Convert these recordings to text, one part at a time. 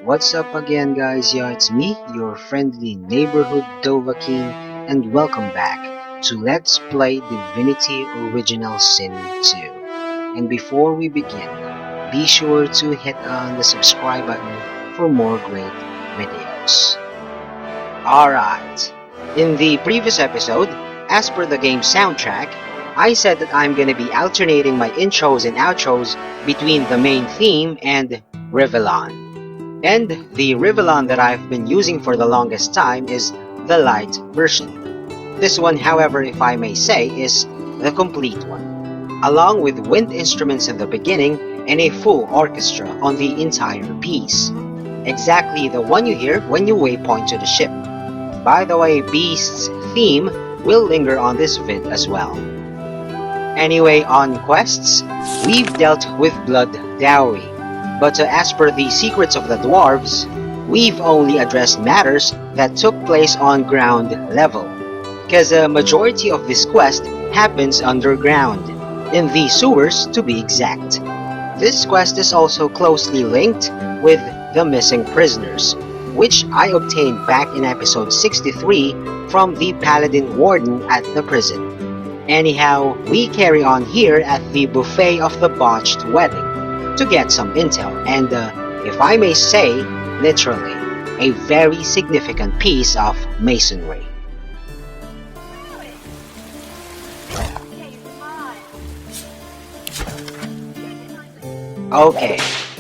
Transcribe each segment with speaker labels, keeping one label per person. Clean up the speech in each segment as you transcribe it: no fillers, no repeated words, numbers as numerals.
Speaker 1: What's up again, guys? Yeah, it's me, your friendly neighborhood Dova King, and welcome back to Let's Play Divinity Original Sin 2. And before we begin, be sure to hit on the subscribe button for more great videos. Alright, in the previous episode, as per the game's soundtrack, I said that I'm gonna be alternating my intros and outros between the main theme and Rivellon. And the Rivellon that I've been using for the longest time is the light version. This one, however, if I may say, is the complete one, along with wind instruments in the beginning and a full orchestra on the entire piece. Exactly the one you hear when you waypoint to the ship. By the way, Beast's theme will linger on this vid as well. Anyway, on quests, we've dealt with Blood Dowry. But as per the secrets of the Dwarves, we've only addressed matters that took place on ground level, because a majority of this quest happens underground, in the sewers to be exact. This quest is also closely linked with the missing prisoners, which I obtained back in episode 63 from the Paladin Warden at the prison. Anyhow, we carry on here at the buffet of the botched wedding to get some intel, and if I may say, literally, a very significant piece of masonry. Okay,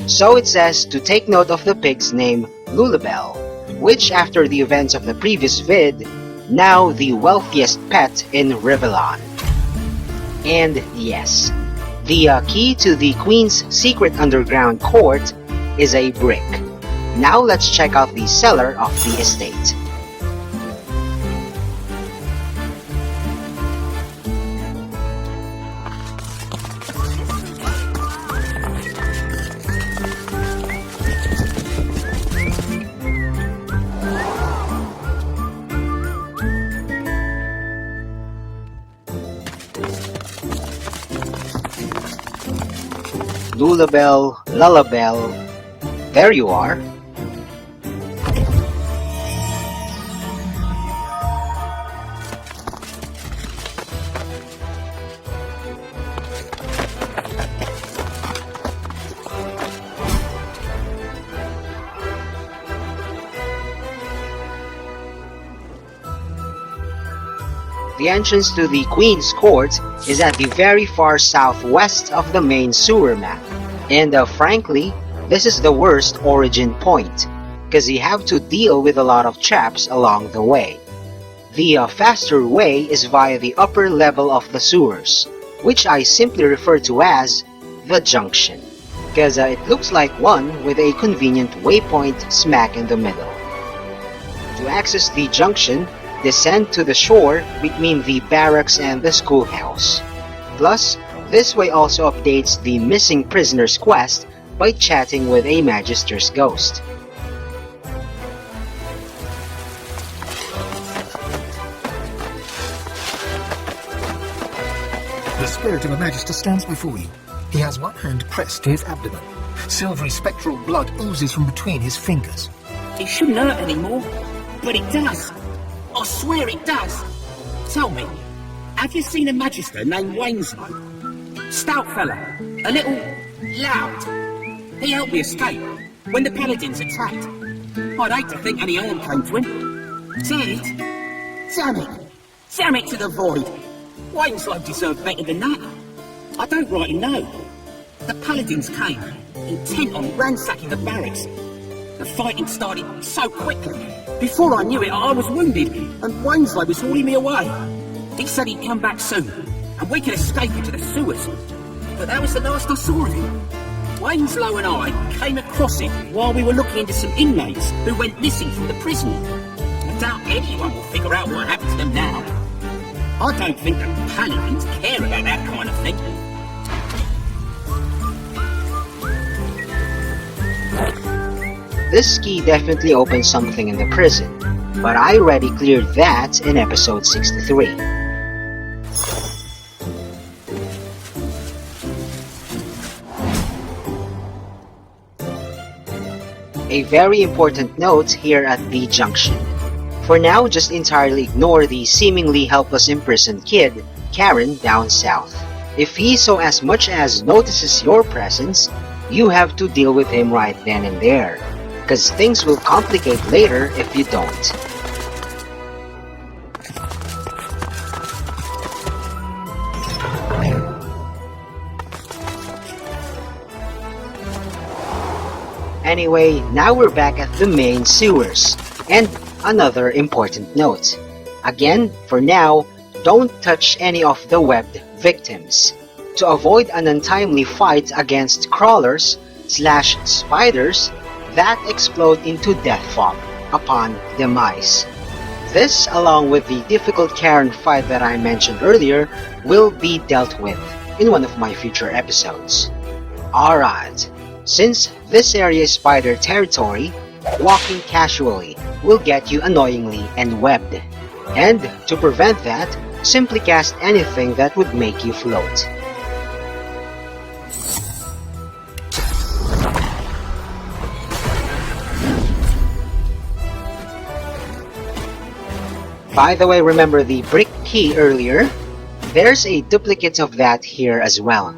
Speaker 1: so it says to take note of the pig's name Lullabelle, which after the events of the previous vid, now the wealthiest pet in Rivellon. And yes, the key to the Queen's secret underground court is a brick. Now let's check out the cellar of the estate. Lullabelle, there you are. The entrance to the Queen's Court is at the very far southwest of the main sewer map. And frankly, this is the worst origin point, because you have to deal with a lot of traps along the way. The faster way is via the upper level of the sewers, which I simply refer to as the junction, because it looks like one with a convenient waypoint smack in the middle. To access the junction, descend to the shore between the barracks and the schoolhouse. Plus, this way also updates the missing prisoners quest by chatting with a Magister's ghost.
Speaker 2: The spirit of a Magister stands before you. He has one hand pressed to his abdomen. Silvery spectral blood oozes from between his fingers.
Speaker 3: It shouldn't hurt anymore, but it does. I swear it does. Tell me, have you seen a Magister named Wainslow? Stout fella, a little loud. He helped me escape when the Paladins attacked. I'd hate to think any harm came to him. Did? Damn it to the void. Wainslow deserved better than that. I don't rightly know. The Paladins came, intent on ransacking the barracks. The fighting started so quickly. Before I knew it, I was wounded, and Wainslow was hauling me away. He said he'd come back soon, and we could escape into the sewers. But that was the last I saw of him. Wainslow and I came across him while we were looking into some inmates who went missing from the prison. I doubt anyone will figure out what happened to them now. I don't think the Paladins care about that kind of thing.
Speaker 1: This key definitely opens something in the prison, but I already cleared that in episode 63. A very important note here at the junction. For now, just entirely ignore the seemingly helpless imprisoned kid, Karen, down south. If he so as much as notices your presence, you have to deal with him right then and there, because things will complicate later if you don't. Anyway, now we're back at the main sewers. And another important note. Again, for now, don't touch any of the webbed victims. To avoid an untimely fight against crawlers/spiders that explode into death fog upon demise. This, along with the difficult Karen fight that I mentioned earlier, will be dealt with in one of my future episodes. Alright. Since this area is spider territory, walking casually will get you annoyingly enwebbed. And to prevent that, simply cast anything that would make you float. By the way, remember the brick key earlier? There's a duplicate of that here as well.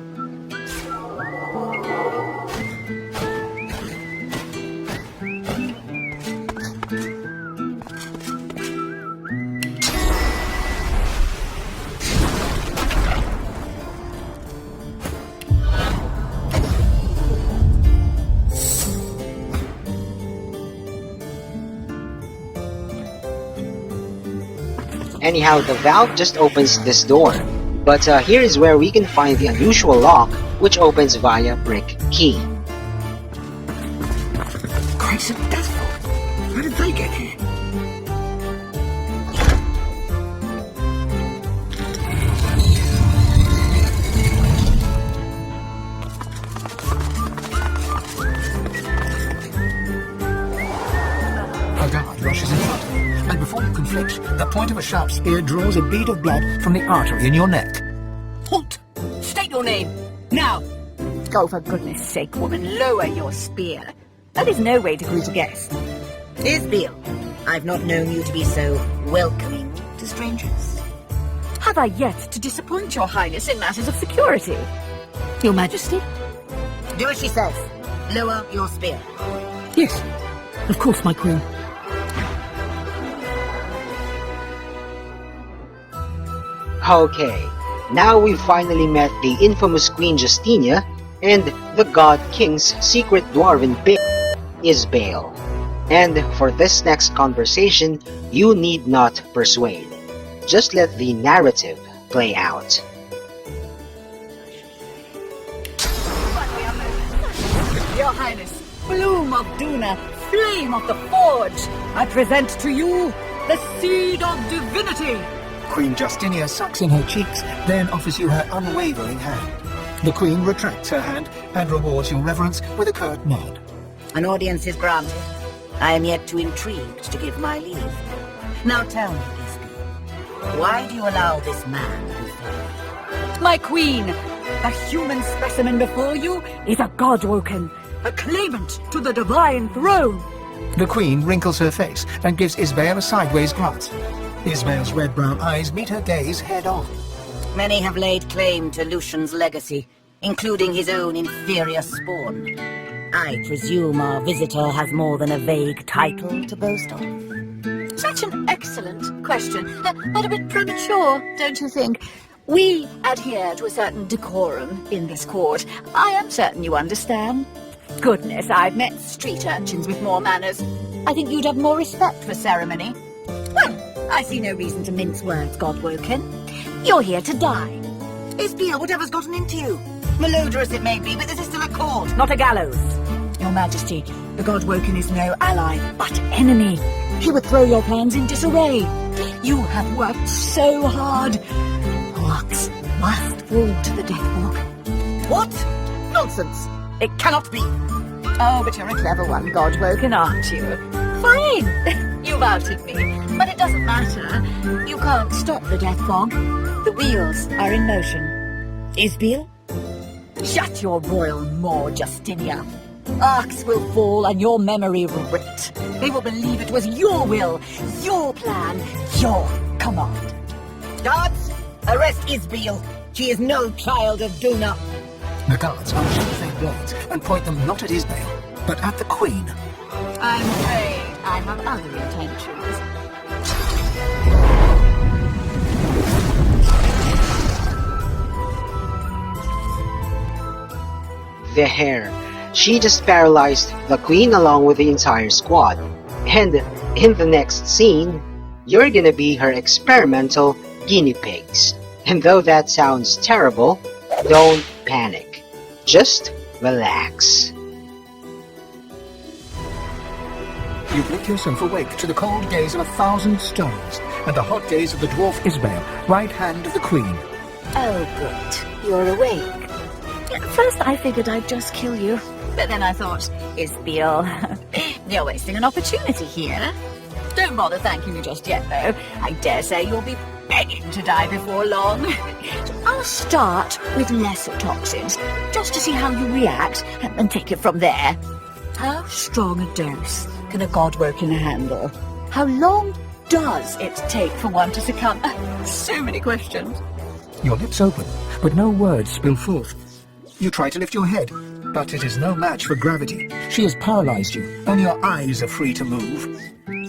Speaker 1: Anyhow, the valve just opens this door, but here is where we can find the unusual lock, which opens via brick key.
Speaker 3: Christ of death! How did they get here?
Speaker 2: A guard rushes in front of you, and before you can flinch, the point of a sharp spear draws a bead of blood from the artery in your neck.
Speaker 3: Halt! State your name, now!
Speaker 4: Oh, for goodness sake, woman, lower your spear. That is no way to greet a guest.
Speaker 5: Isbeil, I've not known you to be so welcoming to strangers.
Speaker 4: Have I yet to disappoint your highness in matters of security? Your majesty?
Speaker 5: Do as she says. Lower your spear.
Speaker 4: Yes, of course, my queen.
Speaker 1: Okay, now we've finally met the infamous Queen Justinia and the God King's secret dwarven big Isbeil. And for this next conversation, you need not persuade. Just let the narrative play out.
Speaker 4: Your highness, bloom of Duna, flame of the forge, I present to you the seed of divinity.
Speaker 2: Queen Justinia sucks in her cheeks, then offers you her unwavering hand. The Queen retracts her hand and rewards your reverence with a curt nod.
Speaker 5: An audience is granted. I am yet too intrigued to give my leave. Now tell me, Isbeil, why do you allow this man before you?
Speaker 4: My queen, the human specimen before you is a godwoken, a claimant to the divine throne.
Speaker 2: The Queen wrinkles her face and gives Isbeil a sideways glance. Isbeil's red-brown eyes meet her gaze head-on.
Speaker 5: Many have laid claim to Lucian's legacy, including his own inferior spawn. I presume our visitor has more than a vague title to boast of.
Speaker 4: Such an excellent question, but a bit premature, don't you think? We adhere to a certain decorum in this court. I am certain you understand. Goodness, I've met street urchins with more manners. I think you'd have more respect for ceremony. Well, I see no reason to mince words, Godwoken. You're here to die.
Speaker 5: Isbeil, whatever's gotten into you? Malodorous it may be, but this is still a court.
Speaker 4: Not a gallows. Your Majesty, the Godwoken is no ally, but enemy. He would throw your plans in disarray. You have worked so hard. Hearts must fall to the death walk.
Speaker 5: What? Nonsense.
Speaker 4: It cannot be. Oh, but you're a clever one, Godwoken, aren't you? Fine. You've outed me, but it doesn't matter. You can't stop the death fog. The wheels are in motion. Isbeil? Shut your royal maw, Justinia. Arcs will fall and your memory ripped. They will believe it was your will, your plan, your command.
Speaker 5: Guards, arrest Isbeil. She is no child of Duna.
Speaker 2: The guards unsheath their blades and point them not at Isbeil, but at the Queen.
Speaker 4: I'm afraid I have other intentions.
Speaker 1: There, she just paralyzed the Queen along with the entire squad. And in the next scene, you're gonna be her experimental guinea pigs. And though that sounds terrible, don't panic. Just relax.
Speaker 2: You blink yourself awake to the cold gaze of 1,000 stones and the hot gaze of the dwarf Isbeil, right hand of the Queen.
Speaker 4: Oh, good. You're awake. At first I figured I'd just kill you, but then I thought, Isbeil, you're wasting an opportunity here. Don't bother thanking me just yet, though. I dare say you'll be begging to die before long. I'll start with lesser toxins, just to see how you react, and take it from there. How strong a dose can a godwoken handle? How long does it take for one to succumb? So many questions.
Speaker 2: Your lips open, but no words spill forth. You try to lift your head, but it is no match for gravity. She has paralyzed you. Only your eyes are free to move.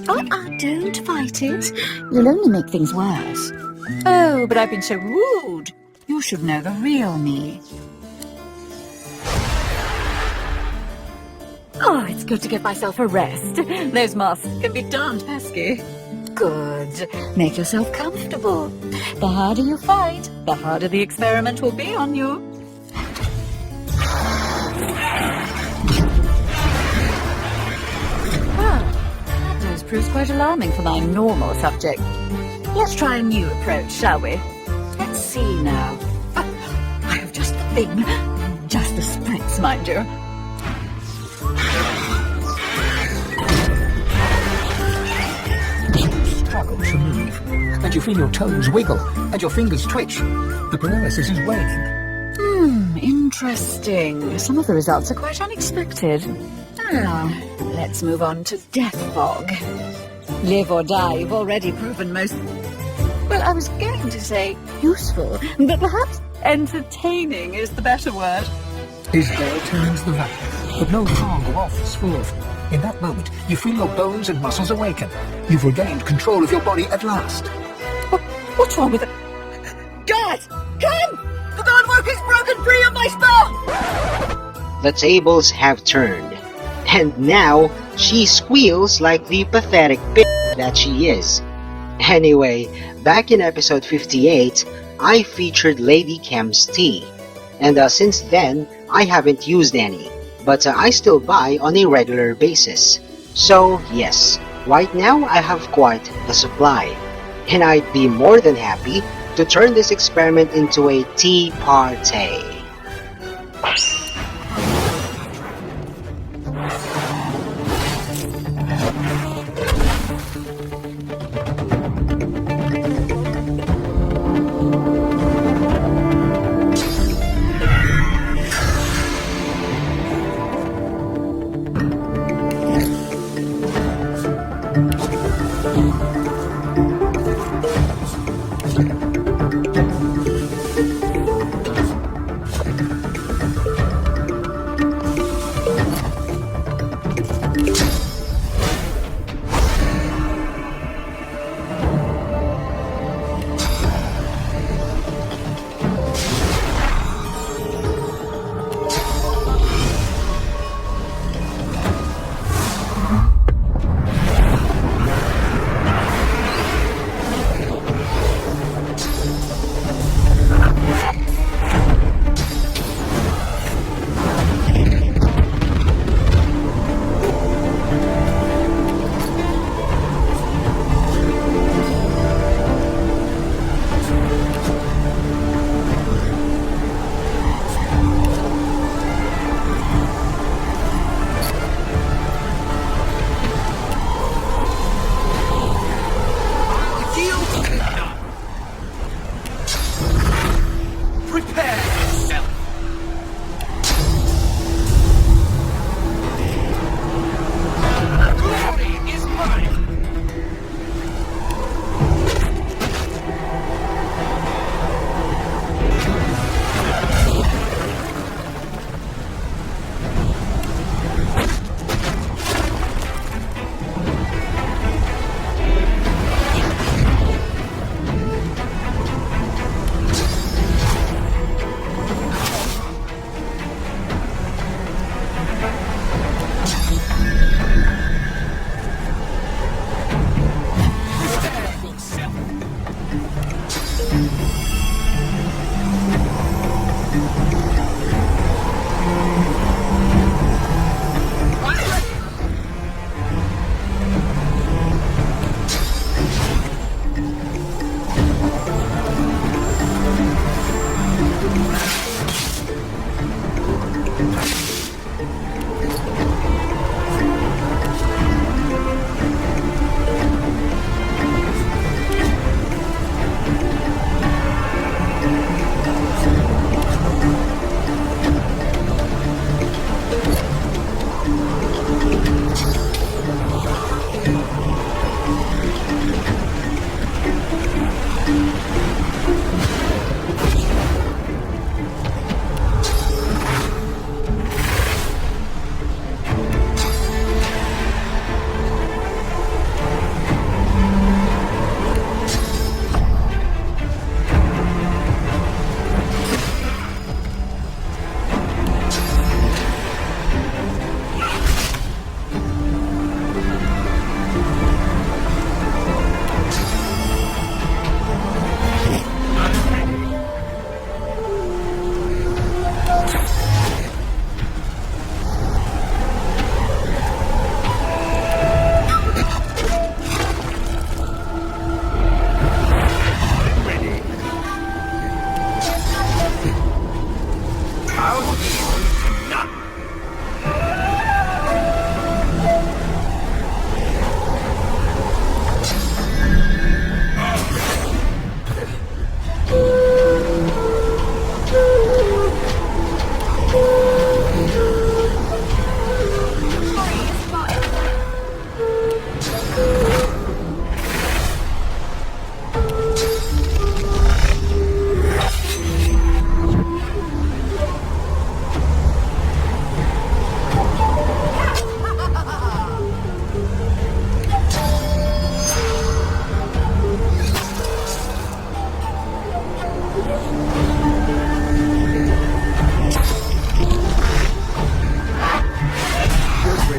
Speaker 4: Don't fight it. You'll only make things worse. Oh, but I've been so rude. You should know the real me. Oh, it's good to give myself a rest. Those masks can be darned pesky. Good. Make yourself comfortable. The harder you fight, the harder the experiment will be on you. That dose proves quite alarming for my normal subject. Let's try a new approach, shall we? Let's see now. I have just the thing. Just the spritz, mind you.
Speaker 2: Struggle to move, and you feel your toes wiggle, and your fingers twitch. The paralysis is waning.
Speaker 4: Interesting. Some of the results are quite unexpected. Now, let's move on to death fog. Live or die, you've already proven most... Well, I was going to say useful, but perhaps entertaining is the better word.
Speaker 2: Isbeil turns the valley, but no fog wafts forth. In that moment, you feel your bones and muscles awaken. You've regained control of your body at last.
Speaker 4: What's wrong with it? Guys, come! The godwork is broken free of my spell!
Speaker 1: The tables have turned. And now, she squeals like the pathetic bitch that she is. Anyway, back in episode 58, I featured Lady Chem's tea. And since then, I haven't used any. But I still buy on a regular basis. So yes, right now I have quite the supply. And I'd be more than happy to turn this experiment into a tea party.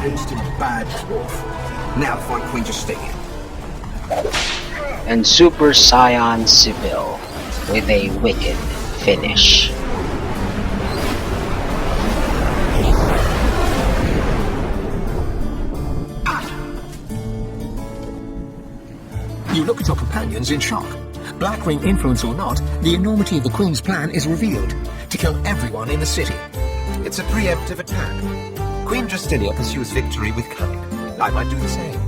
Speaker 2: Boasting bad dwarf. Now find Queen Justinia.
Speaker 1: And Super Scion Isbeil with a wicked finish.
Speaker 2: You look at your companions in shock. Blackwing influence or not, the enormity of the Queen's plan is revealed. To kill everyone in the city.
Speaker 6: It's a preemptive attack. Queen Justinia pursues victory with cunning. I might do the same.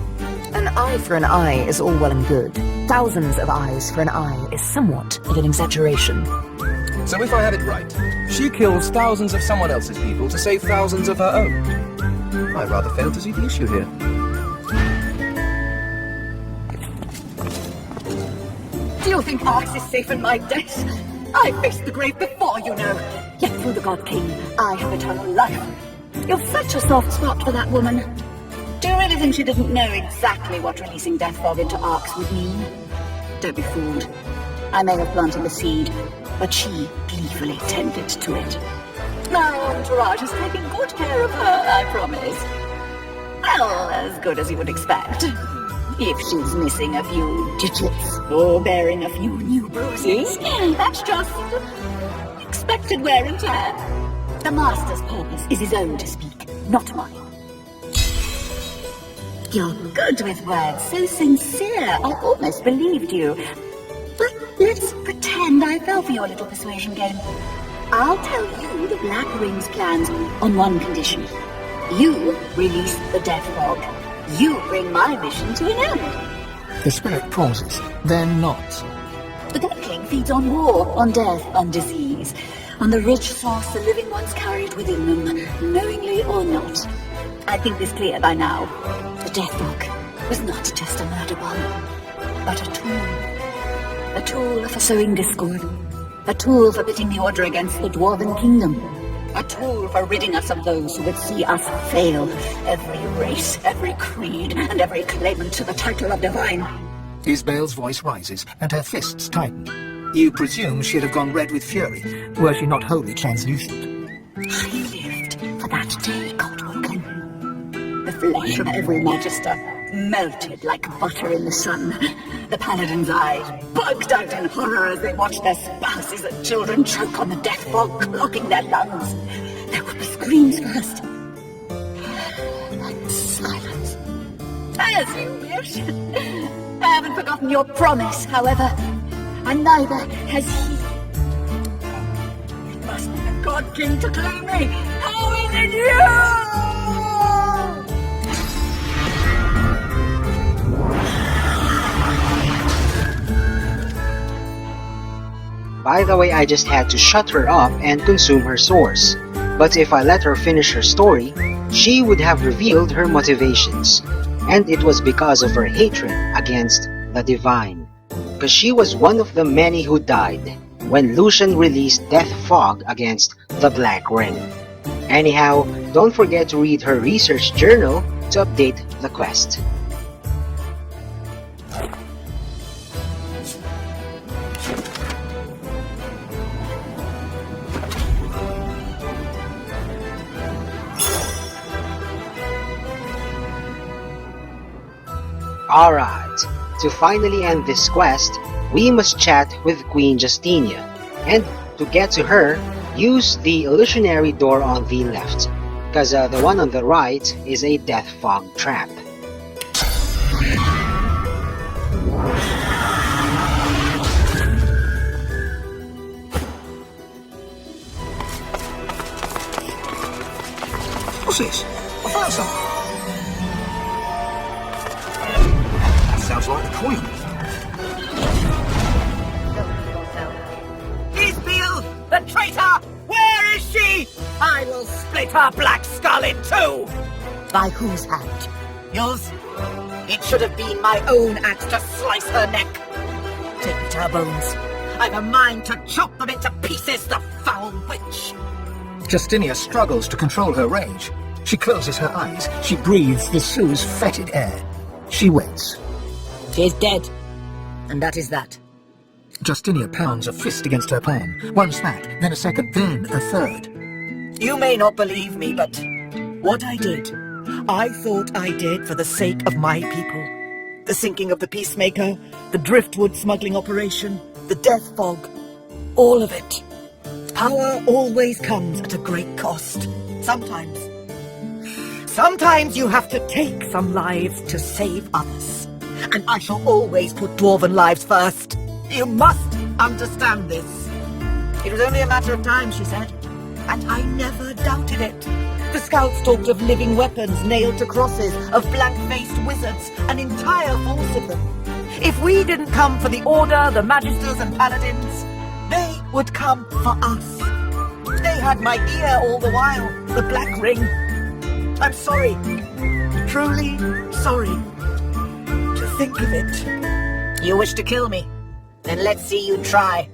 Speaker 5: An eye for an eye is all well and good. Thousands of eyes for an eye is somewhat of an exaggeration.
Speaker 6: So if I have it right, she kills thousands of someone else's people to save thousands of her own. I rather fail to see the issue here.
Speaker 4: Do you think Arx is safe in my death? I faced the grave before, you know. Yet through the God King, I have eternal life. You've such a soft spot for that woman. Do you really think she didn't know exactly what releasing Death Fog into Arx would mean? Don't be fooled. I may have planted the seed, but she gleefully tended to it. My entourage is taking good care of her, I promise. Well, as good as you would expect. If she's missing a few digits or bearing a few new bruises, that's just expected wear and tear. The Master's purpose is his own to speak, not mine. You're good with words, so sincere, I almost believed you. But let's pretend I fell for your little persuasion game. I'll tell you the Black Ring's plans on one condition. You release the Death Fog. You bring my mission to an end.
Speaker 2: The spirit pauses, then nods.
Speaker 4: The God King feeds on war, on death, on disease, on the rich source the living ones carried within them, knowingly or not. I think this clear by now. The Death Fog was not just a murder bomb, but a tool. A tool for sowing discord. A tool for pitting the Order against the Dwarven Kingdom. A tool for ridding us of those who would see us fail. Every race, every creed, and every claimant to the title of divine.
Speaker 2: Isbeil's voice rises, and her fists tighten. You presume she'd have gone red with fury, were she not wholly translucent.
Speaker 4: I lived for that day, Godwalker. The flesh of every magister melted like butter in the sun. The paladins' eyes bugged out in horror as they watched their spouses and children choke on the death fog, clogging their lungs. There would be screams first. And silence. As you wish. I haven't forgotten your promise, however, and neither has he. It must be the God King to claim me. How is it you?
Speaker 1: By the way, I just had to shut her up and consume her source. But if I let her finish her story, she would have revealed her motivations. And it was because of her hatred against the divine. Because she was one of the many who died when Lucian released Death Fog against the Black Ring. Anyhow, don't forget to read her research journal to update the quest. Alright, to finally end this quest, we must chat with Queen Justinia, and to get to her, use the illusionary door on the left, because the one on the right is a Death Fog trap.
Speaker 2: What's this? I found something. Sounds like the Queen.
Speaker 3: Isbeil, the traitor! Where is she? I will split her black skull in two!
Speaker 5: By whose hand?
Speaker 3: Yours? It should have been my own axe to slice her neck.
Speaker 5: Take me to her bones.
Speaker 3: I've a mind to chop them into pieces, the foul witch!
Speaker 2: Justinia struggles to control her rage. She closes her eyes. She breathes the Sue's fetid air. She waits.
Speaker 5: She is dead. And that is that.
Speaker 2: Justinia pounds a fist against her palm. One smack, then a second, then a third.
Speaker 3: You may not believe me, but what I did I thought I did for the sake of my people. The sinking of the Peacemaker, the driftwood smuggling operation, the death fog. All of it. Power always comes at a great cost. Sometimes you have to take some lives to save others. And I shall always put dwarven lives first. You must understand this. It was only a matter of time, she said. And I never doubted it. The scouts talked of living weapons nailed to crosses, of blank-faced wizards, an entire force of them. If we didn't come for the Order, the Magisters and Paladins, they would come for us. They had my ear all the while, the Black Ring. I'm sorry, truly sorry, to think of it.
Speaker 5: You wish to kill me? Then let's see you try.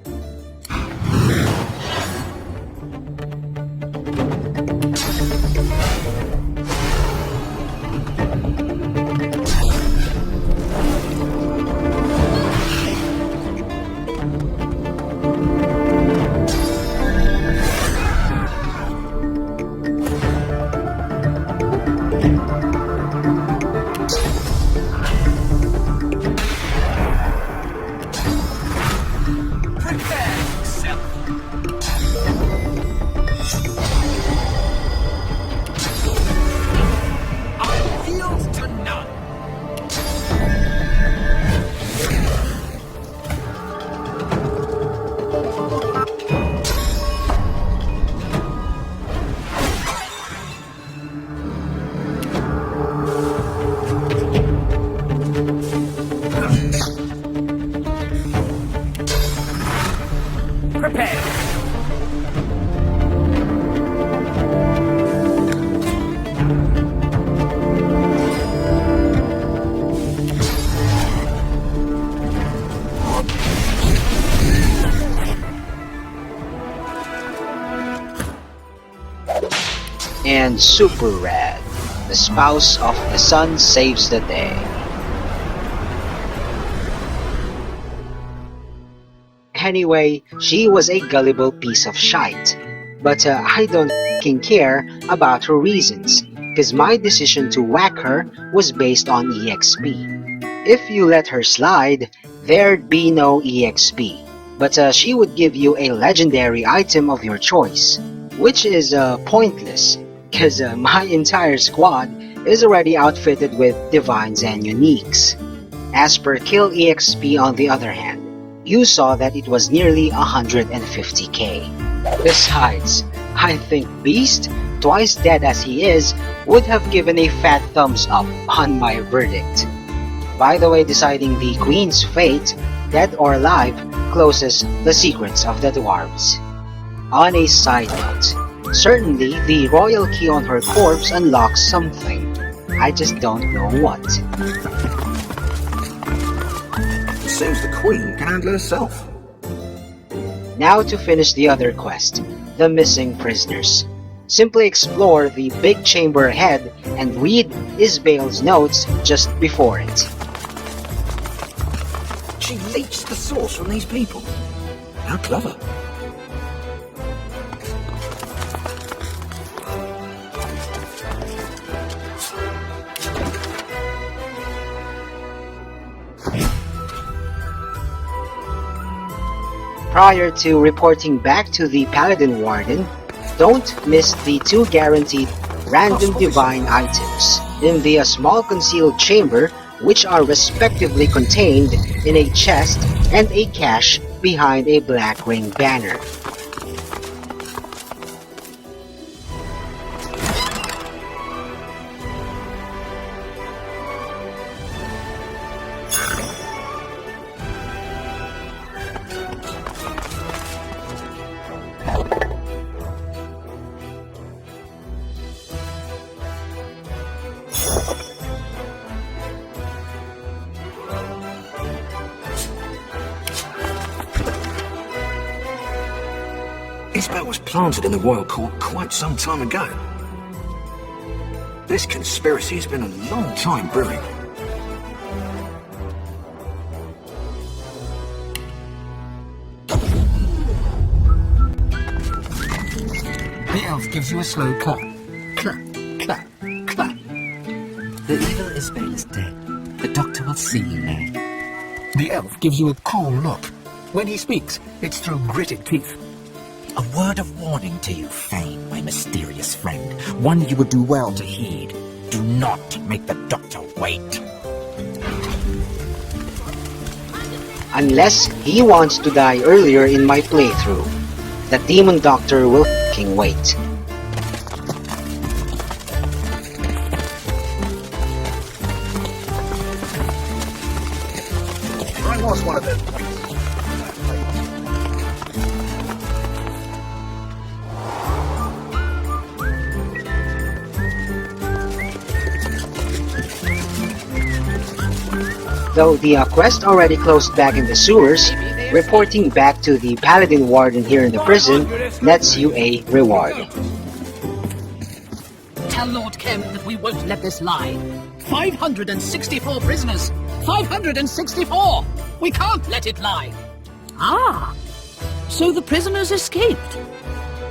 Speaker 1: And Super Rad, the spouse of the sun, saves the day. Anyway, she was a gullible piece of shite, but I don't f***ing care about her reasons, cause my decision to whack her was based on EXP. If you let her slide, there'd be no EXP, but she would give you a legendary item of your choice, which is pointless, cause my entire squad is already outfitted with divines and uniques. As per kill EXP on the other hand, you saw that it was nearly 150k. Besides, I think Beast, twice dead as he is, would have given a fat thumbs up on my verdict. By the way, deciding the Queen's fate, dead or alive, closes the secrets of the Dwarves. On a side note, certainly the royal key on her corpse unlocks something. I just don't know what.
Speaker 2: It seems the Queen can handle herself.
Speaker 1: Now to finish the other quest, the missing prisoners. Simply explore the big chamber ahead and read Isbeil's notes just before it.
Speaker 2: She leached the source from these people. How clever.
Speaker 1: Prior to reporting back to the Paladin Warden, don't miss the 2 guaranteed random divine items in the small concealed chamber, which are respectively contained in a chest and a cache behind a black ring banner.
Speaker 2: Isbeil was planted in the royal court quite some time ago. This conspiracy has been a long time brewing. The elf gives you a slow clap. Clap, clap, clap.
Speaker 3: The evil Isbeil is dead. The doctor will see you now.
Speaker 2: The elf gives you a cool look. When he speaks, it's through gritted teeth.
Speaker 3: A word of warning to you, Fane, my mysterious friend. One you would do well to heed. Do not make the doctor wait.
Speaker 1: Unless he wants to die earlier in my playthrough, the demon doctor will f***ing wait.
Speaker 2: I lost one of them.
Speaker 1: Though the quest already closed back in the sewers, reporting back to the paladin warden here in the prison nets you a reward.
Speaker 7: Tell Lord Kem that we won't let this lie. 564 prisoners! 564! We can't let it lie!
Speaker 4: Ah, so the prisoners escaped.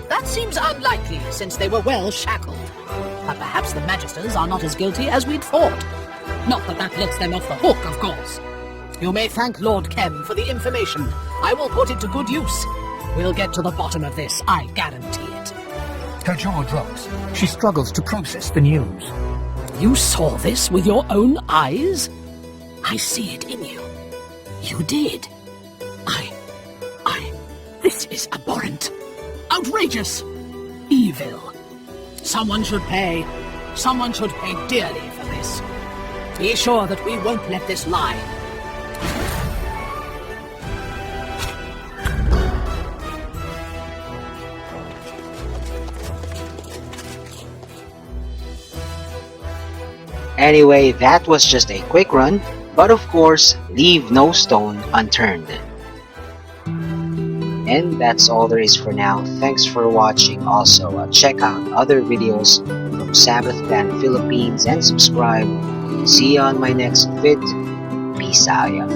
Speaker 7: That seems unlikely, since they were well shackled. But perhaps the Magisters are not as guilty as we'd thought. Not that that lets them off the hook, of course. You may thank Lord Kem for the information. I will put it to good use. We'll get to the bottom of this, I guarantee it.
Speaker 2: Her jaw drops. She struggles to process the news.
Speaker 7: You saw this with your own eyes? I see it in you. You did. This is abhorrent. Outrageous. Evil. Someone should pay dearly for this. Be sure that we won't let this lie.
Speaker 1: Anyway, that was just a quick run, but of course, leave no stone unturned. And that's all there is for now. Thanks for watching. Also, check out other videos from Sabbath Clan Philippines and subscribe. See you on my next vid. Peace out.